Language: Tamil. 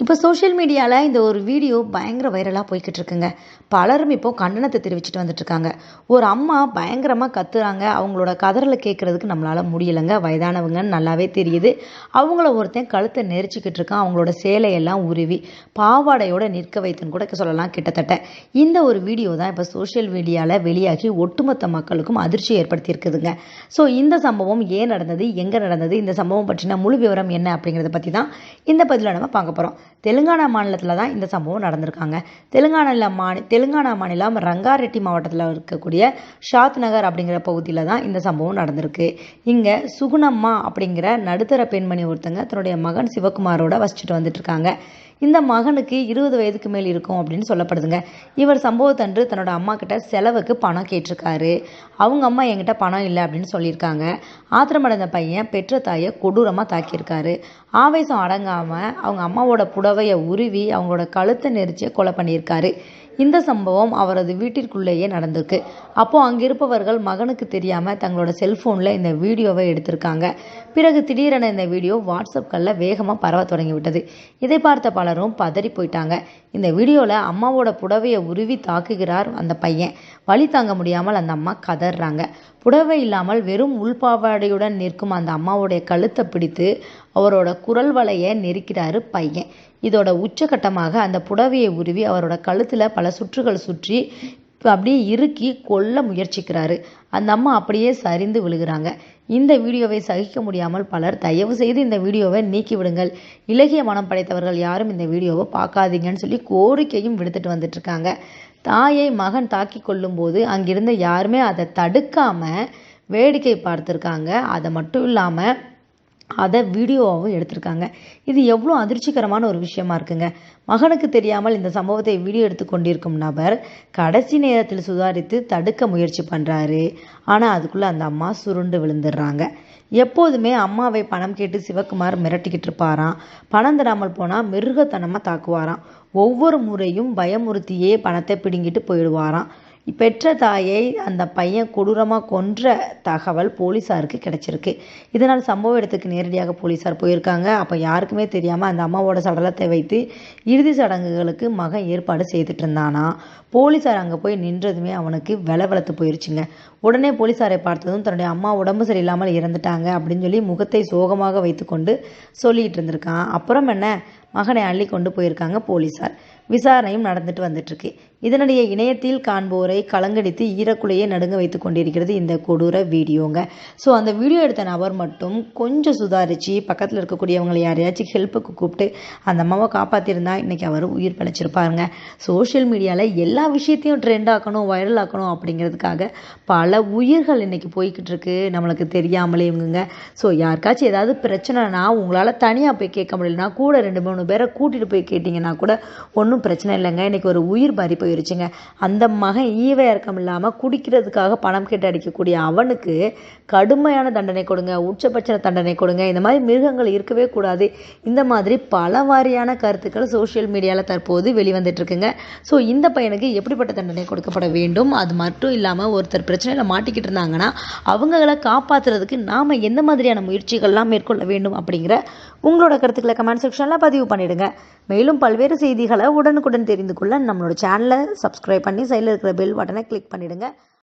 இப்போ சோஷியல் மீடியாவில் இந்த ஒரு வீடியோ பயங்கர வைரலாக போய்கிட்டு இருக்குங்க. பலரும் இப்போ கண்டனத்தை தெரிவிச்சுட்டு வந்துட்டு இருக்காங்க. ஒரு அம்மா பயங்கரமாக கத்துறாங்க. அவங்களோட கதறலை கேட்கறதுக்கு நம்மளால முடியலைங்க. வயதானவங்கன்னு நல்லாவே தெரியுது. அவங்கள ஒருத்தன் கழுத்தை நெரிச்சிக்கிட்டு இருக்கான். அவங்களோட சேலையெல்லாம் உருவி பாவாடையோட நிற்க வைத்துன்னு கூட சொல்லலாம் கிட்டத்தட்ட. இந்த ஒரு வீடியோ தான் இப்போ சோஷியல் மீடியாவில் வெளியாகி ஒட்டுமொத்த மக்களுக்கும் அதிர்ச்சி ஏற்படுத்தி இருக்குதுங்க. ஸோ இந்த சம்பவம் ஏன் நடந்தது, எங்கே நடந்தது, இந்த சம்பவம் பற்றின முழு விவரம் என்ன அப்படிங்கிறத பற்றி தான் இந்த பதிவில் நம்ம பார்க்க போகிறோம். தெலுங்கானா மாநிலத்தில் தான் இந்த சம்பவம் நடந்திருக்காங்க. தெலுங்கானா மாநிலம் ரங்காரெட்டி மாவட்டத்தில் இருக்கக்கூடிய ஷாத் நகர் அப்படிங்கிற பகுதியில் தான் இந்த சம்பவம் நடந்திருக்கு. இங்கே சுகுணம்மா அப்படிங்கிற நடுத்தர பெண்மணி ஒருத்தங்க தன்னுடைய மகன் சிவகுமாரோட வசிச்சுட்டு வந்துட்டு இருக்காங்க. இந்த மகனுக்கு 20 வயதுக்கு மேல் இருக்கும் அப்படின்னு சொல்லப்படுதுங்க. இவர் சம்பவத்தன்று தன்னோட அம்மா கிட்ட செலவுக்கு பணம் கேட்டிருக்காரு. அவங்க அம்மா என்கிட்ட பணம் இல்லை அப்படின்னு சொல்லியிருக்காங்க. ஆத்திரமடைந்த பையன் பெற்ற தாயை கொடூரமாக தாக்கியிருக்காரு. ஆவேசம் அடங்காமல் அவங்க அம்மாவோட புடவையை உருவி அவங்களோட கழுத்தை நெரிச்சு கொலை பண்ணியிருக்காரு. இந்த சம்பவம் அவரது வீட்டிற்குள்ளேயே நடந்திருக்கு. அப்போது அங்கே இருப்பவர்கள் மகனுக்கு தெரியாமல் தங்களோட செல்ஃபோனில் இந்த வீடியோவை எடுத்திருக்காங்க. பிறகு திடீரென இந்த வீடியோ வாட்ஸ்அப்களில் வேகமாக பரவ தொடங்கிவிட்டது. இதை பார்த்த பலரும் பதறி போயிட்டாங்க. இந்த வீடியோவில் அம்மாவோட புடவையை உருவி தாக்குகிறார் அந்த பையன். வலி தாங்க முடியாமல் அந்த அம்மா கதறாங்க. புடவை இல்லாமல் வெறும் உள்பாவாடையுடன் நிற்கும் அந்த அம்மாவுடைய கழுத்தை பிடித்து அவரோட குரல் வலையை நெரிக்கிறாரு பையன். இதோட உச்சகட்டமாக அந்த புடவையை உருவி அவரோட கழுத்தில் பல சுற்றுகள் சுற்றி அப்படியே இறுக்கி கொல்ல முயற்சிக்கிறாரு. அந்த அம்மா அப்படியே சரிந்து விழுகிறாங்க. இந்த வீடியோவை சகிக்க முடியாமல் பலர் தயவு செய்து இந்த வீடியோவை நீக்கி விடுங்கள், இலகிய மனம் படைத்தவர்கள் யாரும் இந்த வீடியோவை பார்க்காதீங்கன்னு சொல்லி கோரிக்கையும் விடுத்துட்டு வந்துட்டு இருக்காங்க. தாயை மகன் தாக்கி கொள்ளும் போது அங்கிருந்த யாருமே அதை தடுக்காம வேடிக்கை பார்த்துருக்காங்க. அதை மட்டும் இல்லாமல் அதை வீடியோவாகவும் எடுத்திருக்காங்க. இது எவ்வளோ அதிர்ச்சிகரமான ஒரு விஷயமா இருக்குங்க. மகனுக்கு தெரியாமல் இந்த சம்பவத்தை வீடியோ எடுத்து கொண்டிருக்கும் நபர் கடைசி நேரத்தில் சுதாரித்து தடுக்க முயற்சி பண்ணுறாரு. ஆனால் அதுக்குள்ளே அந்த அம்மா சுருண்டு விழுந்துடுறாங்க. எப்போதுமே அம்மாவை பணம் கேட்டு சிவகுமார் மிரட்டிக்கிட்டு இருப்பாராம். பணம் தராமல் போனால் மிருகத்தனமாக தாக்குவாராம். ஒவ்வொரு முறையும் பயமுறுத்தியே பணத்தை பிடுங்கிட்டு போயிடுவாராம். பெற்ற தாயை அந்த பையன் கொடூரமாக கொன்ற தகவல் போலீஸாருக்கு கிடைச்சிருக்கு. இதனால் சம்பவ இடத்துக்கு நேரடியாக போலீஸார் போயிருக்காங்க. அப்போ யாருக்குமே தெரியாமல் அந்த அம்மாவோட சடலத்தை வைத்து இறுதி சடங்குகளுக்கு மகன் ஏற்பாடு செய்துட்டு இருந்தானா. போலீஸார் அங்கே போய் நின்றதுமே அவனுக்கு வெளத்து போயிருச்சுங்க. உடனே போலீஸாரை பார்த்ததும் தன்னுடைய அம்மா உடம்பு சரியில்லாமல் இறந்துட்டாங்க அப்படின்னு சொல்லி முகத்தை சோகமாக வைத்துக்கொண்டு சொல்லிட்டு இருந்திருக்கான். அப்புறம் என்ன, மகனை அள்ளி கொண்டு போயிருக்காங்க போலீஸார். விசாரணையும் நடந்துட்டு வந்துட்டுருக்கு. இதனிடையே இணையத்தில் காண்போரை கலங்கடித்து ஈரக்குலையை நடுங்க வைத்து கொண்டிருக்கிறது இந்த கொடூர வீடியோங்க. ஸோ அந்த வீடியோ எடுத்த நபர் மட்டும் கொஞ்சம் சுதாரித்து பக்கத்தில் இருக்கக்கூடியவங்களை யாரையாச்சும் ஹெல்ப்புக்கு கூப்பிட்டு அந்த அம்மாவை காப்பாற்றிருந்தா இன்றைக்கி அவர் உயிர் பிழைச்சிருப்பாருங்க. சோஷியல் மீடியாவில் எல்லா விஷயத்தையும் ட்ரெண்ட் ஆக்கணும், வைரல் ஆக்கணும் அப்படிங்கிறதுக்காக பல உயிர்கள் இன்றைக்கி போய்கிட்டு இருக்கு நம்மளுக்கு தெரியாமலே இவங்க. ஸோ யாருக்காச்சும் ஏதாவது பிரச்சனைனா உங்களால் தனியாக போய் கேட்க முடியலனா கூட 2-3 பேரை கூட்டிகிட்டு போய் கேட்டிங்கன்னா கூட ஒன்றும் பிரச்சனை இல்லைங்க. இன்றைக்கி ஒரு உயிர் பறி போயிருச்சுங்க. அந்த மகன் ஈவே இறக்கம் இல்லாமல் குடிக்கிறதுக்காக பணம் கேட்டு அடிக்கக்கூடிய அவனுக்கு கடுமையான தண்டனை கொடுங்க, உச்சபட்ச தண்டனை கொடுங்க. இந்த மாதிரி மிருகங்கள் இருக்கவே கூடாது. இந்த மாதிரி பல வாரியான கருத்துக்கள் சோஷியல் மீடியாவில் தற்போது வெளிவந்துட்டு இருக்குங்க. ஸோ இந்த பையனுக்கு எப்படிப்பட்ட தண்டனை கொடுக்கப்பட வேண்டும், அது மட்டும் இல்லாமல் ஒருத்தர் பிரச்சனையில் மாட்டிக்கிட்டு இருந்தாங்கன்னா அவங்களை காப்பாற்றுறதுக்கு நாம் எந்த மாதிரியான முயற்சிகள்லாம் மேற்கொள்ள வேண்டும் அப்படிங்கிற உங்களோட கருத்துக்களை கமெண்ட் செக்ஷனில் பதிவு பண்ணிடுங்க. மேலும் பல்வேறு செய்திகளை உடனுக்குடன் தெரிந்து கொள்ள நம்மளோட சேனலை சப்ஸ்கிரைப் பண்ணி சைடில் இருக்கிற பெல் பட்டனை கிளிக் பண்ணிடுங்க.